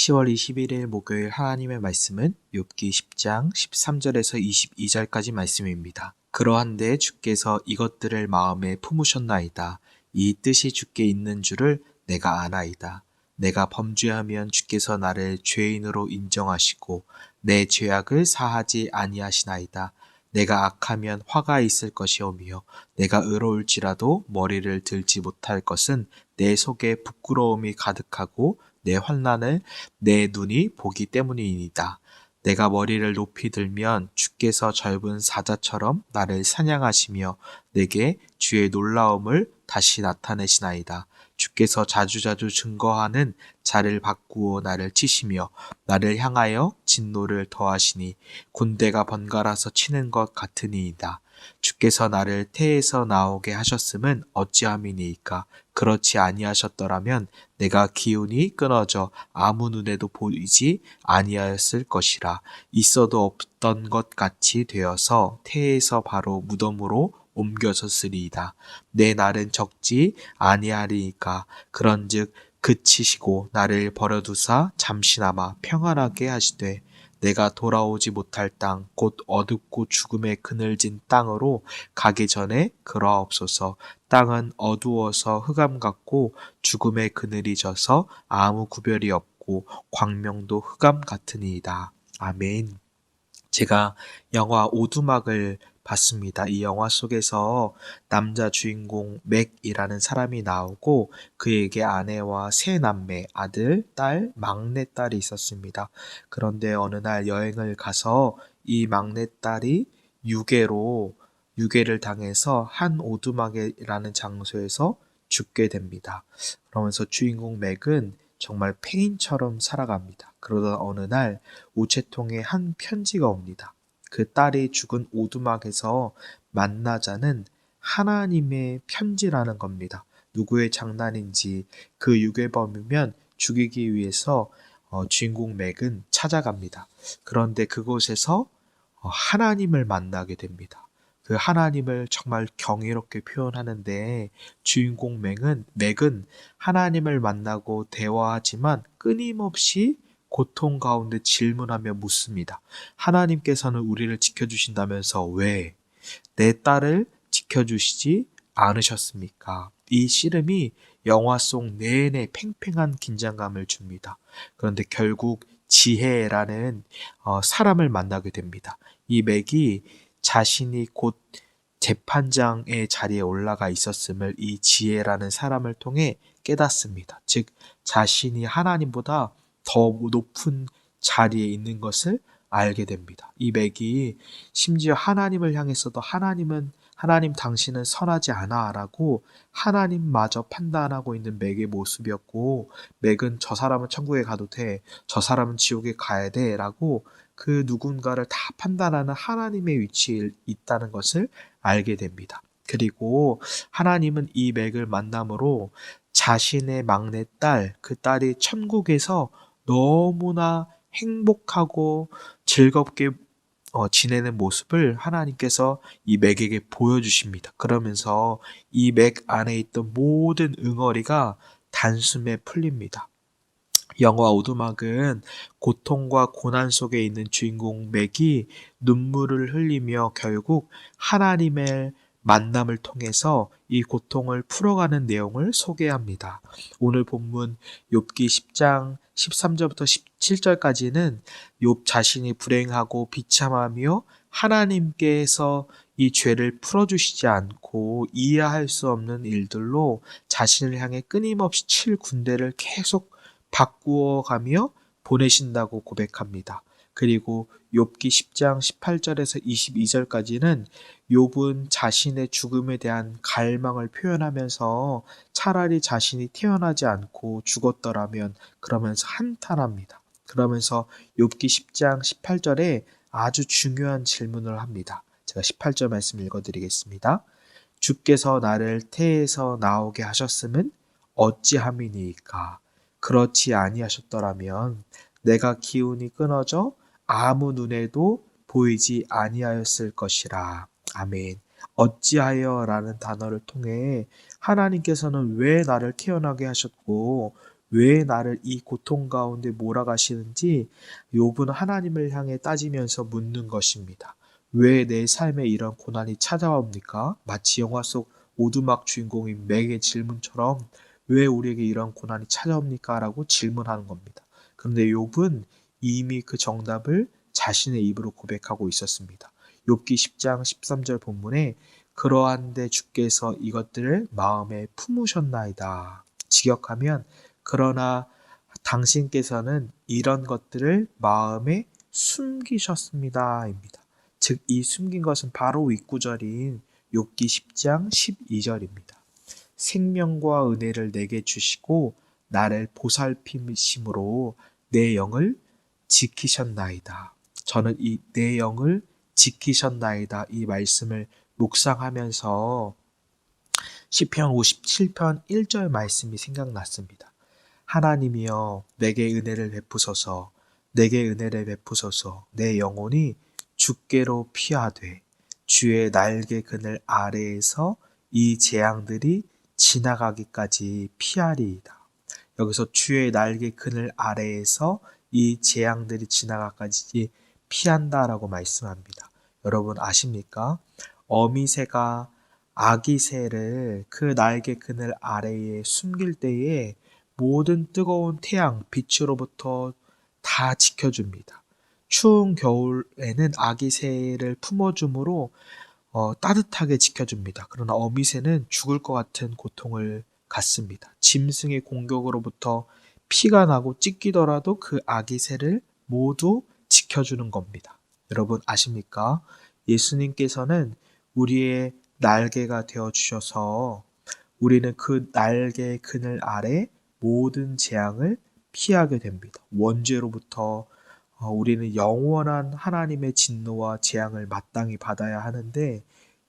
10월 21일 목요일 하나님의 말씀은 욥기 10장 13절에서 22절까지 말씀입니다. 그러한데 주께서 이것들을 마음에 품으셨나이다. 이 뜻이 주께 있는 줄을 내가 아나이다. 내가 범죄하면 주께서 나를 죄인으로 인정하시고 내 죄악을 사하지 아니하시나이다. 내가 악하면 화가 있을 것이오며 내가 의로울지라도 머리를 들지 못할 것은 내 속에 부끄러움이 가득하고 내 환난을 내 눈이 보기 때문이니이다. 내가 머리를 높이 들면 주께서 젊은 사자처럼 나를 사냥하시며 내게 주의 놀라움을 다시 나타내시나이다. 주께서 자주자주 증거하는 자를 바꾸어 나를 치시며 나를 향하여 진노를 더하시니 군대가 번갈아서 치는 것 같으니이다. 주께서 나를 태에서 나오게 하셨음은 어찌함이니이까. 그렇지 아니하셨더라면 내가 기운이 끊어져 아무 눈에도 보이지 아니하였을 것이라. 있어도 없던 것 같이 되어서 태에서 바로 무덤으로 옮겨졌으리이다. 내 날은 적지 아니하리이까. 그런즉 그치시고 나를 버려두사 잠시나마 평안하게 하시되 내가 돌아오지 못할 땅 곧 어둡고 죽음의 그늘진 땅으로 가기 전에 그러하옵소서. 땅은 어두워서 흑암 같고 죽음의 그늘이 져서 아무 구별이 없고 광명도 흑암 같으니이다. 아멘. 제가 영화 오두막을 봤습니다. 이 영화 속에서 남자 주인공 맥이라는 사람이 나오고 그에게 아내와 세 남매, 아들, 딸, 막내딸이 있었습니다. 그런데 어느 날 여행을 가서 이 막내딸이 유괴를 당해서 한 오두막이라는 장소에서 죽게 됩니다. 그러면서 주인공 맥은 정말 폐인처럼 살아갑니다. 그러던 어느 날 우체통에 한 편지가 옵니다. 그 딸이 죽은 오두막에서 만나자는 하나님의 편지라는 겁니다. 누구의 장난인지 그 유괴범이면 죽이기 위해서 주인공 맥은 찾아갑니다. 그런데 그곳에서 하나님을 만나게 됩니다. 그 하나님을 정말 경이롭게 표현하는데 주인공 맥은 하나님을 만나고 대화하지만 끊임없이 고통 가운데 질문하며 묻습니다. 하나님께서는 우리를 지켜주신다면서 왜 내 딸을 지켜주시지 않으셨습니까? 이 씨름이 영화 속 내내 팽팽한 긴장감을 줍니다. 그런데 결국 지혜라는 사람을 만나게 됩니다. 이 맥이 자신이 곧 재판장의 자리에 올라가 있었음을 이 지혜라는 사람을 통해 깨닫습니다. 즉 자신이 하나님보다 더 높은 자리에 있는 것을 알게 됩니다. 이 맥이 심지어 하나님을 향해서도 하나님 당신은 선하지 않아 라고 하나님마저 판단하고 있는 맥의 모습이었고 맥은 저 사람은 천국에 가도 돼, 저 사람은 지옥에 가야 돼 라고 그 누군가를 다 판단하는 하나님의 위치에 있다는 것을 알게 됩니다. 그리고 하나님은 이 맥을 만남으로 자신의 막내딸, 그 딸이 천국에서 너무나 행복하고 즐겁게 지내는 모습을 하나님께서 이 맥에게 보여주십니다. 그러면서 이 맥 안에 있던 모든 응어리가 단숨에 풀립니다. 영화 오두막은 고통과 고난 속에 있는 주인공 맥이 눈물을 흘리며 결국 하나님의 만남을 통해서 이 고통을 풀어가는 내용을 소개합니다. 오늘 본문 욥기 10장 13절부터 17절까지는 욥 자신이 불행하고 비참하며 하나님께서 이 죄를 풀어주시지 않고 이해할 수 없는 일들로 자신을 향해 끊임없이 칠 군대를 계속 바꾸어 가며 보내신다고 고백합니다. 그리고 욥기 10장 18절에서 22절까지는 욥은 자신의 죽음에 대한 갈망을 표현하면서 차라리 자신이 태어나지 않고 죽었더라면 그러면서 한탄합니다. 그러면서 욥기 10장 18절에 아주 중요한 질문을 합니다. 제가 18절 말씀 읽어드리겠습니다. 주께서 나를 태에서 나오게 하셨음은 어찌함이니이까. 그렇지 아니하셨더라면 내가 기운이 끊어져 아무 눈에도 보이지 아니하였을 것이라. 아멘. 어찌하여 라는 단어를 통해 하나님께서는 왜 나를 태어나게 하셨고 왜 나를 이 고통 가운데 몰아가시는지 욥은 하나님을 향해 따지면서 묻는 것입니다. 왜 내 삶에 이런 고난이 찾아옵니까? 마치 영화 속 오두막 주인공인 맥의 질문처럼 왜 우리에게 이런 고난이 찾아옵니까? 라고 질문하는 겁니다. 그런데 욥은 이미 그 정답을 자신의 입으로 고백하고 있었습니다. 욥기 10장 13절 본문에 그러한데 주께서 이것들을 마음에 품으셨나이다. 직역하면 그러나 당신께서는 이런 것들을 마음에 숨기셨습니다입니다. 즉 이 숨긴 것은 바로 윗구절인 욥기 10장 12절입니다. 생명과 은혜를 내게 주시고 나를 보살피심으로 내 영을 지키셨나이다. 저는 이 내 영을 지키셨나이다 이 말씀을 묵상하면서 시편 57편 1절 말씀이 생각났습니다. 하나님이여 내게 은혜를 베푸소서 내게 은혜를 베푸소서 내 영혼이 주께로 피하되 주의 날개 그늘 아래에서 이 재앙들이 지나가기까지 피하리이다. 여기서 주의 날개 그늘 아래에서 이 재앙들이 지나가기까지 피한다라고 말씀합니다. 여러분 아십니까? 어미새가 아기 새를 그 날개 그늘 아래에 숨길 때에 모든 뜨거운 태양, 빛으로부터 다 지켜줍니다. 추운 겨울에는 아기 새를 품어줌으로 따뜻하게 지켜줍니다. 그러나 어미새는 죽을 것 같은 고통을 갖습니다. 짐승의 공격으로부터 피가 나고 찢기더라도 그 아기 새를 모두 지켜주는 겁니다. 여러분 아십니까? 예수님께서는 우리의 날개가 되어 주셔서 우리는 그 날개의 그늘 아래 모든 재앙을 피하게 됩니다. 원죄로부터 우리는 영원한 하나님의 진노와 재앙을 마땅히 받아야 하는데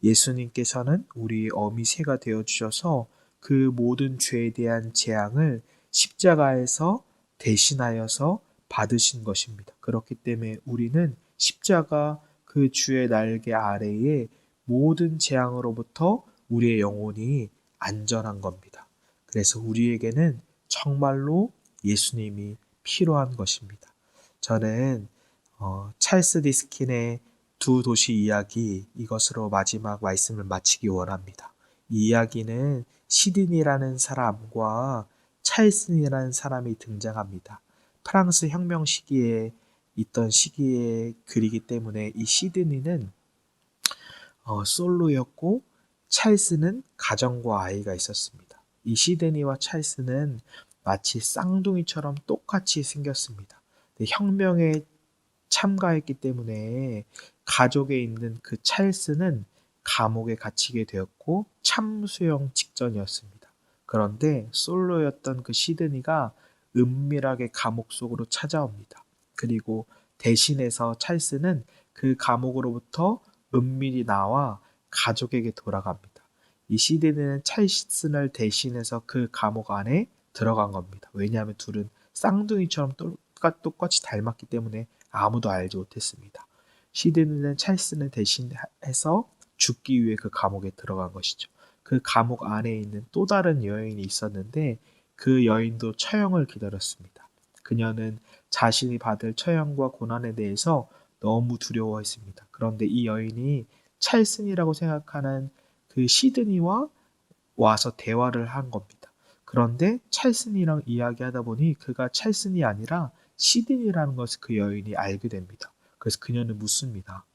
예수님께서는 우리의 어미새가 되어 주셔서 그 모든 죄에 대한 재앙을 십자가에서 대신하여서 받으신 것입니다. 그렇기 때문에 우리는 십자가 그 주의 날개 아래에 모든 재앙으로부터 우리의 영혼이 안전한 겁니다. 그래서 우리에게는 정말로 예수님이 필요한 것입니다. 저는 찰스 디킨의 두 도시 이야기 이것으로 마지막 말씀을 마치기 원합니다. 이 이야기는 시드니라는 사람과 찰슨이라는 사람이 등장합니다. 프랑스 혁명 시기에 있던 시기의 글이기 때문에 이 시드니는 솔로였고 찰스는 가정과 아이가 있었습니다. 이 시드니와 찰스는 마치 쌍둥이처럼 똑같이 생겼습니다. 혁명에 참가했기 때문에 가족에 있는 그 찰스는 감옥에 갇히게 되었고 참수형 직전이었습니다. 그런데 솔로였던 그 시드니가 은밀하게 감옥 속으로 찾아옵니다. 그리고 대신해서 찰스는 그 감옥으로부터 은밀히 나와 가족에게 돌아갑니다. 이 시드니는 찰스를 대신해서 그 감옥 안에 들어간 겁니다. 왜냐하면 둘은 쌍둥이처럼 똑같이 닮았기 때문에 아무도 알지 못했습니다. 시드니는 찰스를 대신해서 죽기 위해 그 감옥에 들어간 것이죠. 그 감옥 안에 있는 또 다른 여인이 있었는데 그 여인도 처형을 기다렸습니다. 그녀는 자신이 받을 처형과 고난에 대해서 너무 두려워했습니다. 그런데 이 여인이 찰슨이라고 생각하는 그 시드니와 와서 대화를 한 겁니다. 그런데 찰슨이랑 이야기하다 보니 그가 찰슨이 아니라 시드니라는 것을 그 여인이 알게 됩니다. 그래서 그녀는 묻습니다.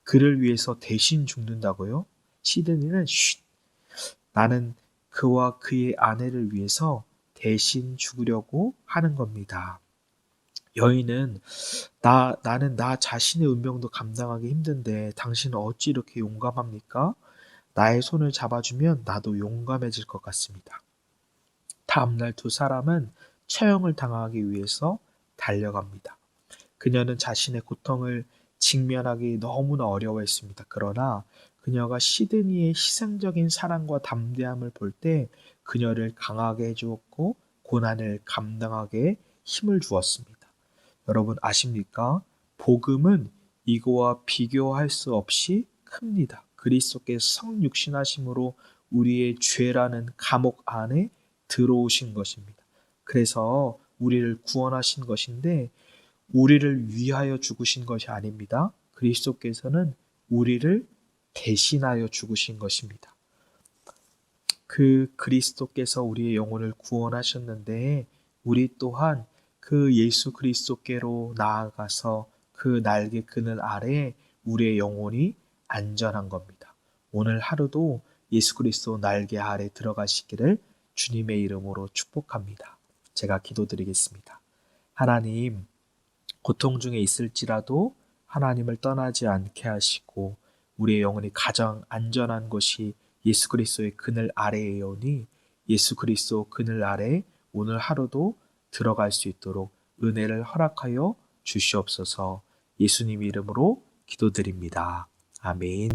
그를 위해서 대신 죽는다고요? 시드니는 쉿! 나는 그와 그의 아내를 위해서 대신 죽으려고 하는 겁니다. 여인은 나는 나 자신의 운명도 감당하기 힘든데 당신은 어찌 이렇게 용감합니까? 나의 손을 잡아주면 나도 용감해질 것 같습니다. 다음날 두 사람은 처형을 당하기 위해서 달려갑니다. 그녀는 자신의 고통을 직면하기 너무나 어려워했습니다. 그러나 그녀가 시드니의 희생적인 사랑과 담대함을 볼 때 그녀를 강하게 해주었고 고난을 감당하게 힘을 주었습니다. 여러분 아십니까? 복음은 이거와 비교할 수 없이 큽니다. 그리스도께서 성육신하심으로 우리의 죄라는 감옥 안에 들어오신 것입니다. 그래서 우리를 구원하신 것인데 우리를 위하여 죽으신 것이 아닙니다. 그리스도께서는 우리를 대신하여 죽으신 것입니다. 그 그리스도께서 우리의 영혼을 구원하셨는데 우리 또한 그 예수 그리스도께로 나아가서 그 날개 그늘 아래에 우리의 영혼이 안전한 겁니다. 오늘 하루도 예수 그리스도 날개 아래 들어가시기를 주님의 이름으로 축복합니다. 제가 기도드리겠습니다. 하나님, 고통 중에 있을지라도 하나님을 떠나지 않게 하시고 우리의 영혼이 가장 안전한 곳이 예수 그리스도의 그늘 아래에오니 예수 그리스도 그늘 아래 오늘 하루도 들어갈 수 있도록 은혜를 허락하여 주시옵소서. 예수님 이름으로 기도드립니다. 아멘.